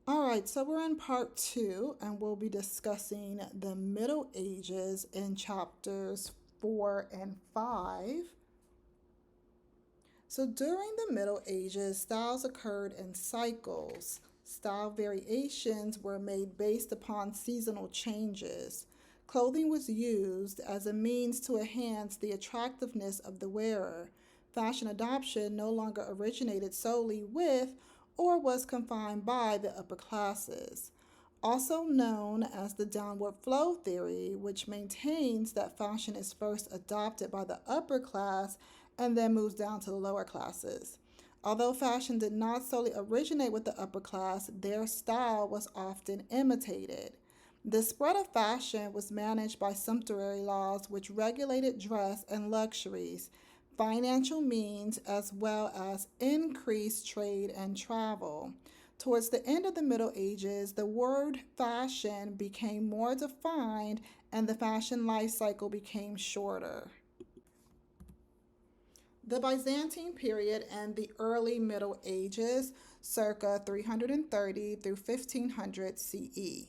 All right, so we're in part two, and we'll be discussing the Middle Ages in chapters 4 and 5. So during the Middle Ages, styles occurred in cycles. Style variations were made based upon seasonal changes. Clothing was used as a means to enhance the attractiveness of the wearer. Fashion adoption no longer originated solely with or was confined by the upper classes, also known as the downward flow theory, which maintains that fashion is first adopted by the upper class and then moves down to the lower classes. Although fashion did not solely originate with the upper class, their style was often imitated. The spread of fashion was managed by sumptuary laws, which regulated dress and luxuries, financial means, as well as increased trade and travel. Towards the end of the Middle Ages, the word fashion became more defined and the fashion life cycle became shorter. The Byzantine period and the early Middle Ages, circa 330 through 1500 CE.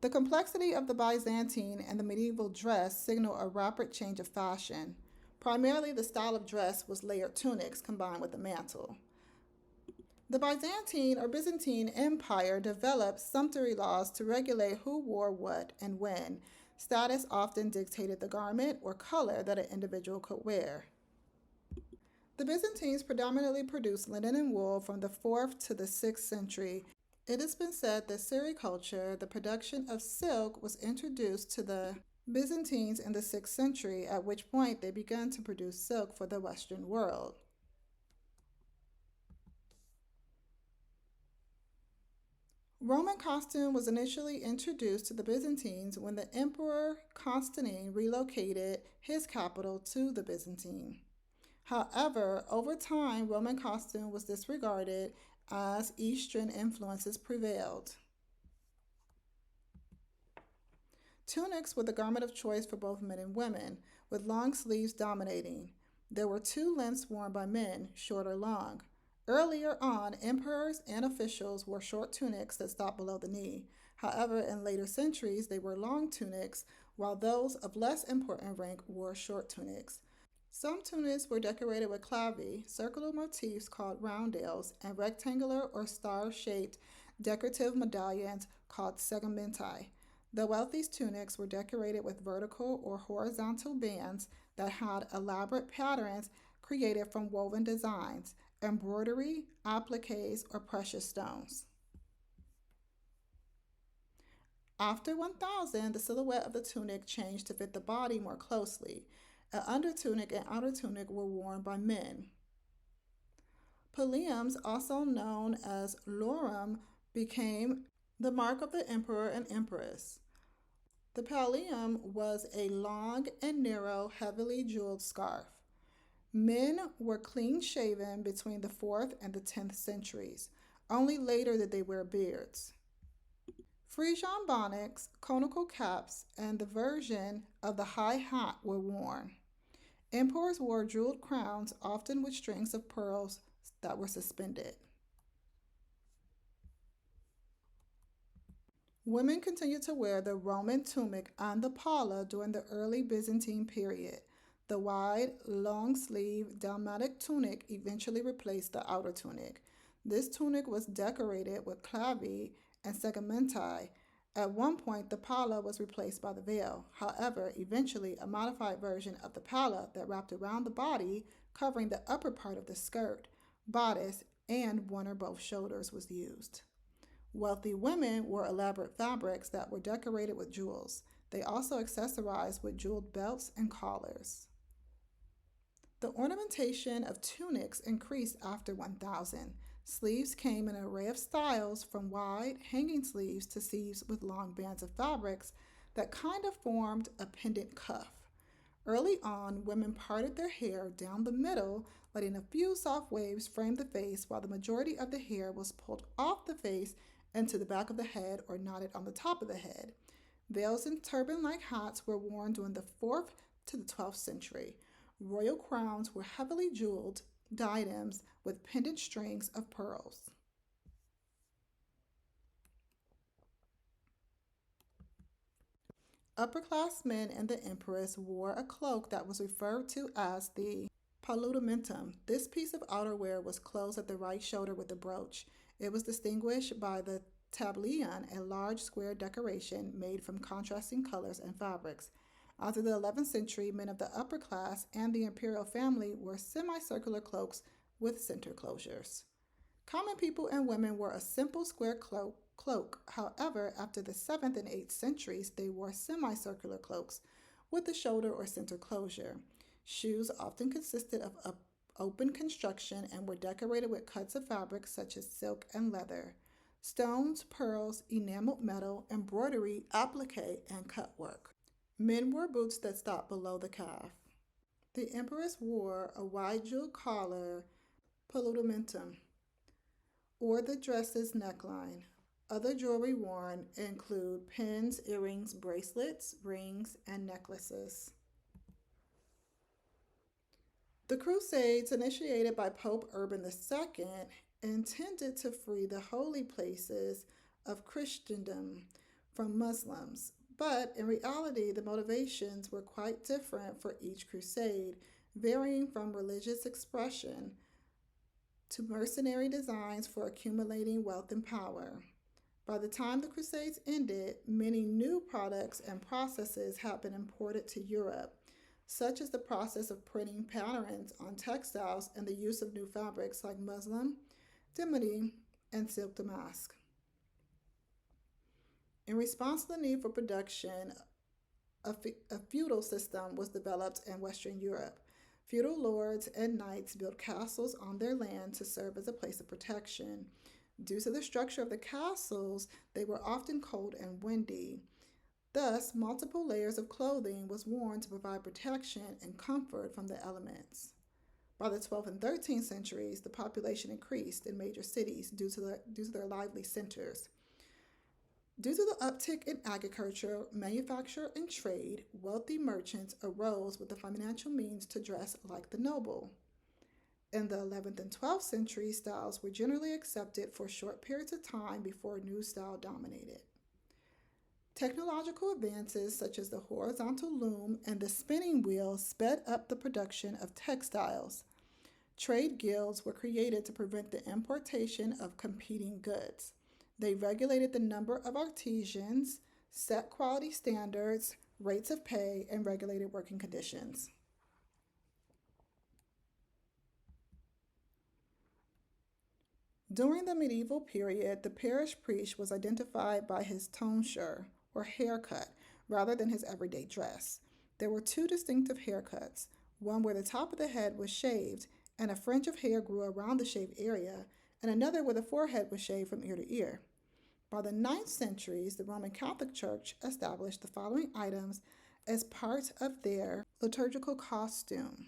The complexity of the Byzantine and the medieval dress signal a rapid change of fashion. Primarily, the style of dress was layered tunics combined with a mantle. The Byzantine or Byzantine Empire developed sumptuary laws to regulate who wore what and when. Status often dictated the garment or color that an individual could wear. The Byzantines predominantly produced linen and wool from the 4th to the 6th century. It has been said that sericulture, the production of silk, was introduced to the Byzantines in the 6th century, at which point they began to produce silk for the Western world. Roman costume was initially introduced to the Byzantines when the Emperor Constantine relocated his capital to the Byzantine. However, over time, Roman costume was disregarded as Eastern influences prevailed. Tunics were the garment of choice for both men and women, with long sleeves dominating. There were two lengths worn by men, short or long. Earlier on, emperors and officials wore short tunics that stopped below the knee. However, in later centuries, they wore long tunics, while those of less important rank wore short tunics. Some tunics were decorated with clavi, circular motifs called roundels, and rectangular or star-shaped decorative medallions called segmenti. The wealthiest tunics were decorated with vertical or horizontal bands that had elaborate patterns created from woven designs, embroidery, appliques, or precious stones. After 1000, the silhouette of the tunic changed to fit the body more closely. An undertunic and outer tunic were worn by men. Palliums, also known as lorum, became the mark of the emperor and empress. The pallium was a long and narrow, heavily jeweled scarf. Men were clean shaven between the 4th and the 10th centuries. Only later did they wear beards. Frisian bonnets, conical caps, and the version of the high hat were worn. Emperors wore jeweled crowns, often with strings of pearls that were suspended. Women continued to wear the Roman tunic and the palla during the early Byzantine period. The wide, long sleeved Dalmatic tunic eventually replaced the outer tunic. This tunic was decorated with clavi and segmenti. At one point, the palla was replaced by the veil. However, eventually, a modified version of the palla that wrapped around the body, covering the upper part of the skirt, bodice, and one or both shoulders, was used. Wealthy women wore elaborate fabrics that were decorated with jewels. They also accessorized with jeweled belts and collars. The ornamentation of tunics increased after 1000. Sleeves came in an array of styles, from wide, hanging sleeves to sleeves with long bands of fabrics that kind of formed a pendant cuff. Early on, women parted their hair down the middle, letting a few soft waves frame the face, while the majority of the hair was pulled off the face into the back of the head or knotted on the top of the head. Veils and turban-like hats were worn during the 4th to the 12th century. Royal crowns were heavily jeweled diadems with pendant strings of pearls. Upperclassmen and the empress wore a cloak that was referred to as the paludamentum. This piece of outerwear was closed at the right shoulder with a brooch. It was distinguished by the tablion, a large square decoration made from contrasting colors and fabrics. After the 11th century, men of the upper class and the imperial family wore semicircular cloaks with center closures. Common people and women wore a simple square cloak. However, after the 7th and 8th centuries, they wore semicircular cloaks with the shoulder or center closure. Shoes often consisted of open construction and were decorated with cuts of fabric such as silk and leather. Stones, pearls, enameled metal, embroidery, applique, and cutwork. Men wore boots that stopped below the calf. The empress wore a wide jeweled collar, paludamentum, or the dress's neckline. Other jewelry worn include pins, earrings, bracelets, rings, and necklaces. The Crusades, initiated by Pope Urban II, intended to free the holy places of Christendom from Muslims, but in reality, the motivations were quite different for each crusade, varying from religious expression to mercenary designs for accumulating wealth and power. By the time the Crusades ended, many new products and processes had been imported to Europe, such as the process of printing patterns on textiles and the use of new fabrics like muslin, dimity, and silk damask. In response to the need for production, a feudal system was developed in Western Europe. Feudal lords and knights built castles on their land to serve as a place of protection. Due to the structure of the castles, they were often cold and windy. Thus, multiple layers of clothing was worn to provide protection and comfort from the elements. By the 12th and 13th centuries, the population increased in major cities due to their lively centers. Due to the uptick in agriculture, manufacture, and trade, wealthy merchants arose with the financial means to dress like the noble. In the 11th and 12th centuries, styles were generally accepted for short periods of time before a new style dominated. Technological advances such as the horizontal loom and the spinning wheel sped up the production of textiles. Trade guilds were created to prevent the importation of competing goods. They regulated the number of artisans, set quality standards, rates of pay, and regulated working conditions. During the medieval period, the parish priest was identified by his tonsure, or haircut, rather than his everyday dress. There were two distinctive haircuts, one where the top of the head was shaved and a fringe of hair grew around the shaved area, and another where the forehead was shaved from ear to ear. By the 9th centuries, the Roman Catholic Church established the following items as part of their liturgical costume: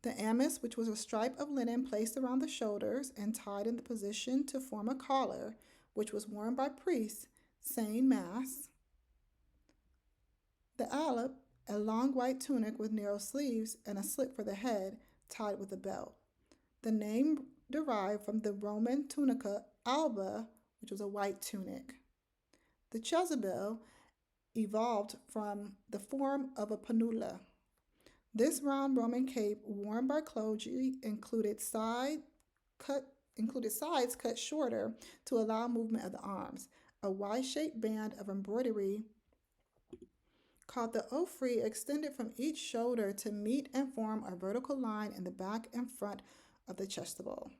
the amice, which was a stripe of linen placed around the shoulders and tied in the position to form a collar, which was worn by priests saying Mass; the alb, a long white tunic with narrow sleeves and a slit for the head, tied with a belt. The name derived from the Roman tunica alba, which was a white tunic. The chasuble evolved from the form of a panula. This round Roman cape worn by clergy included sides cut shorter to allow movement of the arms. A Y-shaped band of embroidery called the orfrey extended from each shoulder to meet and form a vertical line in the back and front of the chasuble.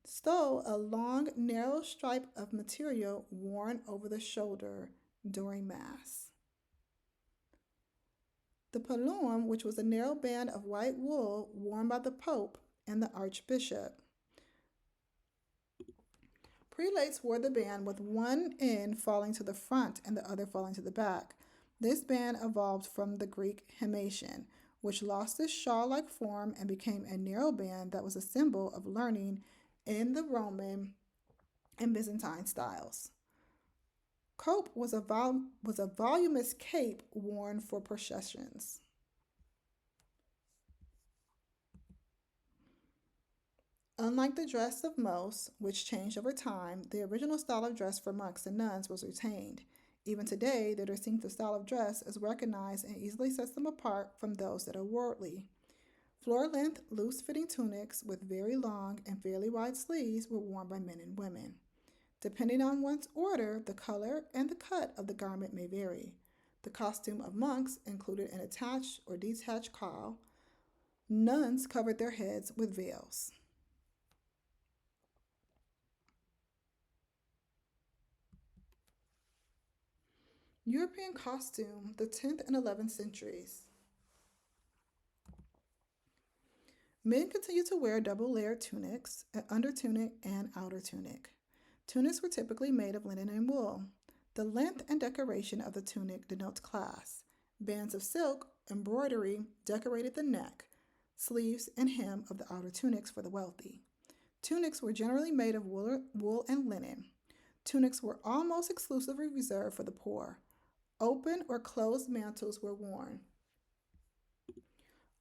Stole, a long, narrow stripe of material worn over the shoulder during Mass. The pallium, which was a narrow band of white wool worn by the Pope and the Archbishop. Prelates wore the band with one end falling to the front and the other falling to the back. This band evolved from the Greek himation, which lost its shawl-like form and became a narrow band that was a symbol of learning in the Roman and Byzantine styles. Cope was a voluminous cape worn for processions. Unlike the dress of most, which changed over time, the original style of dress for monks and nuns was retained. Even today, their distinctive style of dress is recognized and easily sets them apart from those that are worldly. Floor length, loose fitting tunics with very long and fairly wide sleeves were worn by men and women. Depending on one's order, the color and the cut of the garment may vary. The costume of monks included an attached or detached cowl. Nuns covered their heads with veils. European costume, the 10th and 11th centuries. Men continued to wear double layered tunics, an under tunic and outer tunic. Tunics were typically made of linen and wool. The length and decoration of the tunic denotes class. Bands of silk, embroidery decorated the neck, sleeves, and hem of the outer tunics for the wealthy. Tunics were generally made of wool and linen. Tunics were almost exclusively reserved for the poor. Open or closed mantles were worn.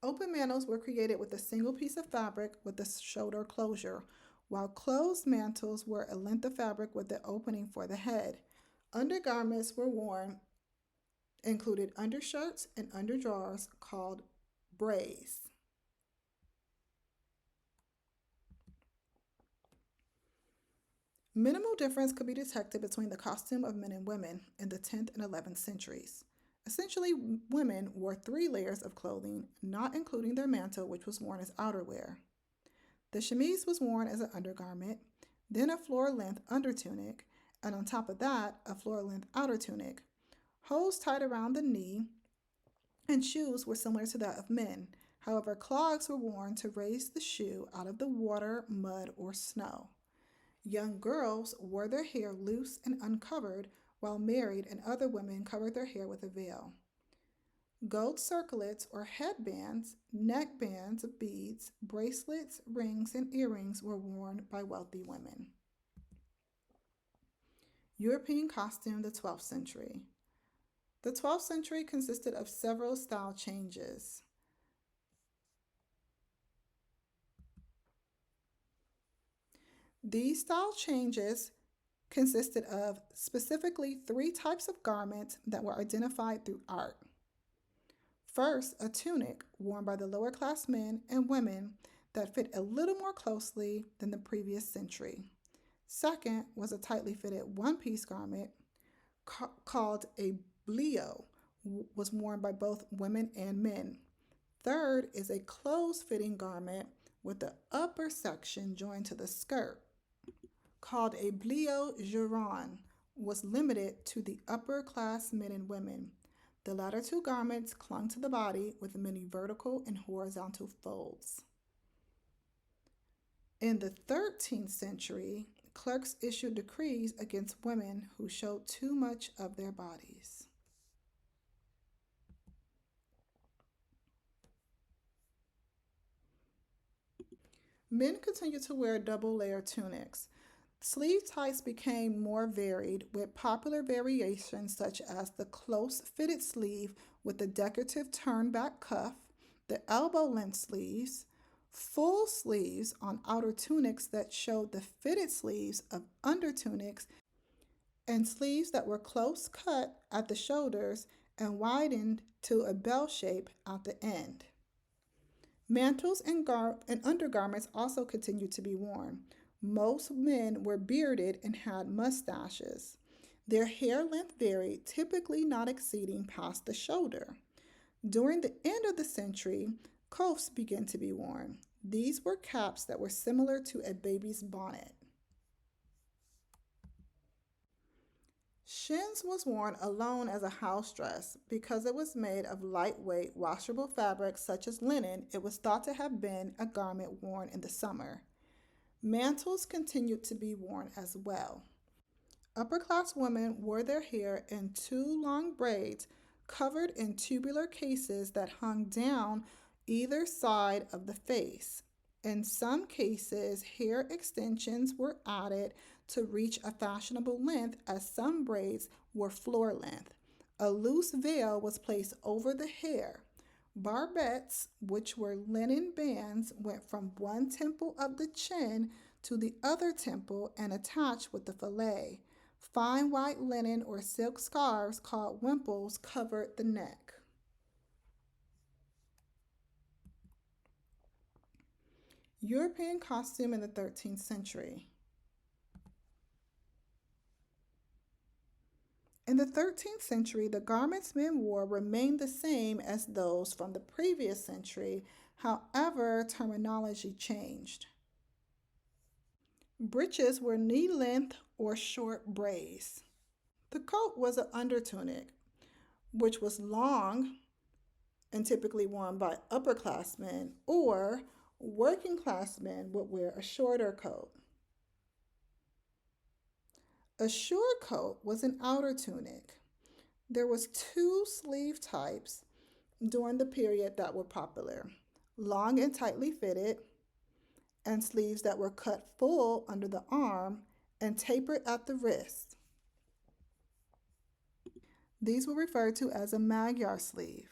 Open mantles were created with a single piece of fabric with a shoulder closure, while closed mantles were a length of fabric with the opening for the head. Undergarments were worn, included undershirts and underdrawers called braies. Minimal difference could be detected between the costume of men and women in the 10th and 11th centuries. Essentially, women wore 3 layers of clothing, not including their mantle, which was worn as outerwear. The chemise was worn as an undergarment, then a floor length undertunic, and on top of that, a floor length outer tunic. Hose tied around the knee, and shoes were similar to that of men. However, clogs were worn to raise the shoe out of the water, mud, or snow. Young girls wore their hair loose and uncovered, while married and other women covered their hair with a veil. Gold circlets or headbands, neck bands of beads, bracelets, rings, and earrings were worn by wealthy women. European costume, the 12th century. The 12th century consisted of several style changes. These style changes consisted of specifically 3 types of garments that were identified through art. First, a tunic worn by the lower class men and women that fit a little more closely than the previous century. Second was a tightly fitted one-piece garment called a blio, was worn by both women and men. Third is a close-fitting garment with the upper section joined to the skirt, called a blio giron, was limited to the upper class men and women. The latter 2 garments clung to the body with many vertical and horizontal folds. In the 13th century, clerks issued decrees against women who showed too much of their bodies. Men continued to wear double layer tunics. Sleeve types became more varied, with popular variations such as the close fitted sleeve with the decorative turn back cuff, the elbow length sleeves, full sleeves on outer tunics that showed the fitted sleeves of under tunics, and sleeves that were close cut at the shoulders and widened to a bell shape at the end. Mantles and undergarments also continued to be worn. Most men were bearded and had mustaches. Their hair length varied, typically not exceeding past the shoulder. During the end of the century, coifs began to be worn. These were caps that were similar to a baby's bonnet. Chins was worn alone as a house dress. Because it was made of lightweight, washable fabrics such as linen, it was thought to have been a garment worn in the summer. Mantles continued to be worn as well. Upper class women wore their hair in 2 long braids covered in tubular cases that hung down either side of the face. In some cases, hair extensions were added to reach a fashionable length, as some braids were floor length. A loose veil was placed over the hair. Barbettes, which were linen bands, went from one temple of the chin to the other temple and attached with the fillet. Fine white linen or silk scarves called wimples covered the neck. European costume in the 13th century. In the 13th century, the garments men wore remained the same as those from the previous century. However, terminology changed. Breeches were knee length or short braids. The coat was an undertunic, which was long and typically worn by upperclassmen, or working classmen would wear a shorter coat. A short coat was an outer tunic. There was two sleeve types during the period that were popular: long and tightly fitted, and sleeves that were cut full under the arm and tapered at the wrist. These were referred to as a Magyar sleeve.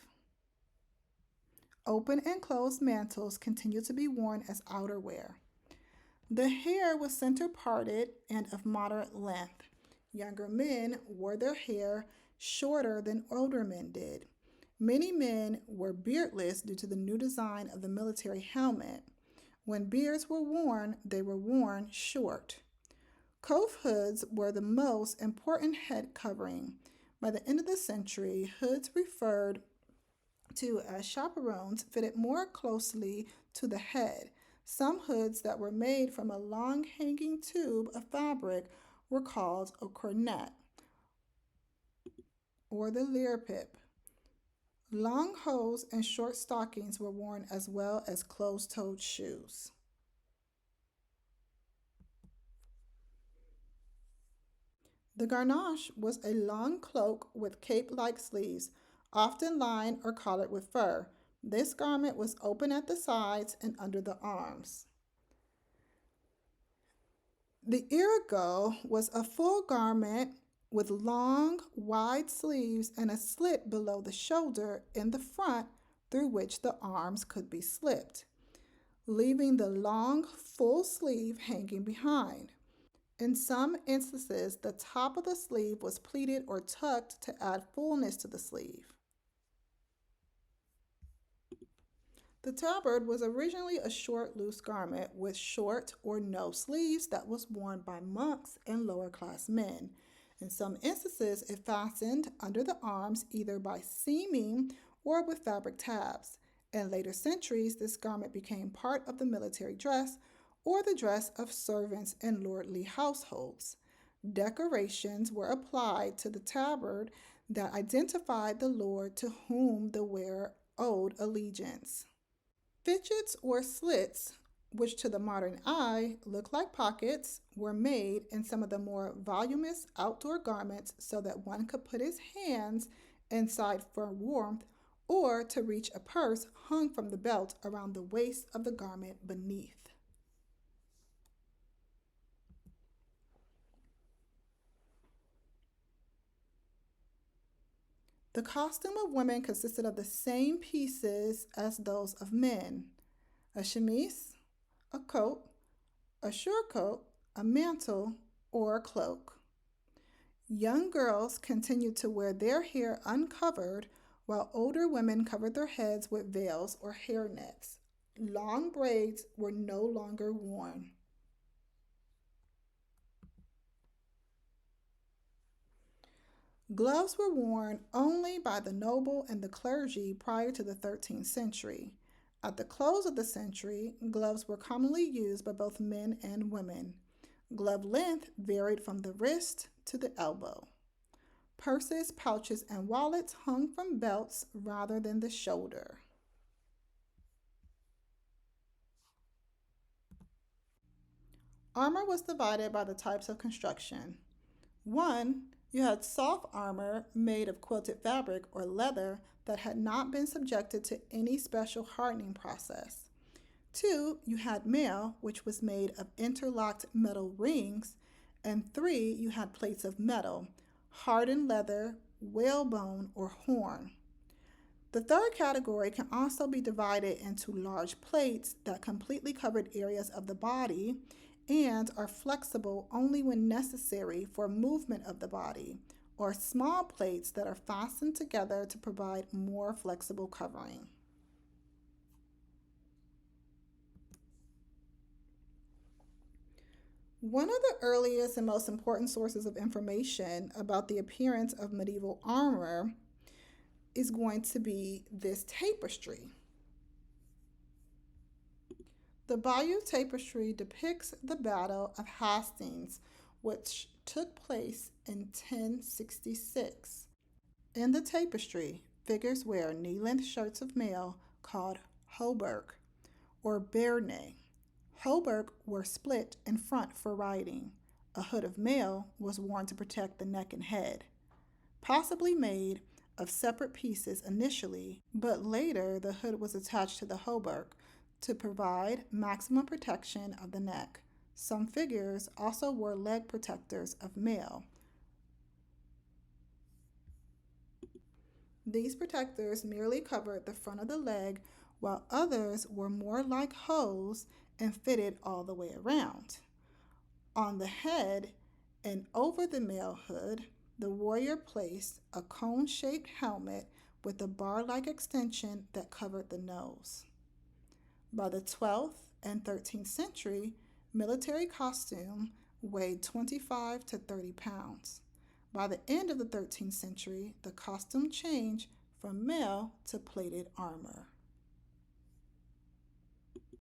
Open and closed mantles continued to be worn as outerwear. The hair was center parted and of moderate length. Younger men wore their hair shorter than older men did. Many men were beardless due to the new design of the military helmet. When beards were worn, they were worn short. Cove hoods were the most important head covering. By the end of the century, hoods referred to as chaperones fitted more closely to the head. Some hoods that were made from a long hanging tube of fabric were called a cornet or the lirpip. Long hose and short stockings were worn as well as closed-toed shoes. The garnache was a long cloak with cape-like sleeves, often lined or collared with fur. This garment was open at the sides and under the arms. The irigo was a full garment with long, wide sleeves and a slit below the shoulder in the front through which the arms could be slipped, leaving the long, full sleeve hanging behind. In some instances, the top of the sleeve was pleated or tucked to add fullness to the sleeve. The tabard was originally a short, loose garment with short or no sleeves that was worn by monks and lower class men. In some instances, it fastened under the arms either by seaming or with fabric tabs. In later centuries, this garment became part of the military dress or the dress of servants in lordly households. Decorations were applied to the tabard that identified the lord to whom the wearer owed allegiance. Fidgets or slits, which to the modern eye look like pockets, were made in some of the more voluminous outdoor garments so that one could put his hands inside for warmth or to reach a purse hung from the belt around the waist of the garment beneath. The costume of women consisted of the same pieces as those of men: a chemise, a coat, a surcoat, a mantle, or a cloak. Young girls continued to wear their hair uncovered, while older women covered their heads with veils or hairnets. Long braids were no longer worn. Gloves were worn only by the noble and the clergy prior to the 13th century. At the close of the century, gloves were commonly used by both men and women. Glove length varied from the wrist to the elbow. Purses, pouches, and wallets hung from belts rather than the shoulder. Armor was divided by the types of construction. 1. You had soft armor made of quilted fabric or leather that had not been subjected to any special hardening process. 2. You had mail, which was made of interlocked metal rings. And 3. You had plates of metal, hardened leather, whalebone, or horn. The third category can also be divided into large plates that completely covered areas of the body and are flexible only when necessary for movement of the body, or small plates that are fastened together to provide more flexible covering. One of the earliest and most important sources of information about the appearance of medieval armor is going to be this tapestry. The Bayeux Tapestry depicts the Battle of Hastings, which took place in 1066. In the tapestry, figures wear knee-length shirts of mail called hauberk or berne. Hauberk were split in front for riding. A hood of mail was worn to protect the neck and head, possibly made of separate pieces initially, but later the hood was attached to the hauberk to provide maximum protection of the neck. Some figures also wore leg protectors of mail. These protectors merely covered the front of the leg, while others were more like hose and fitted all the way around. On the head and over the mail hood, the warrior placed a cone-shaped helmet with a bar-like extension that covered the nose. By the 12th and 13th century, military costume weighed 25 to 30 pounds. By the end of the 13th century, the costume changed from mail to plated armor.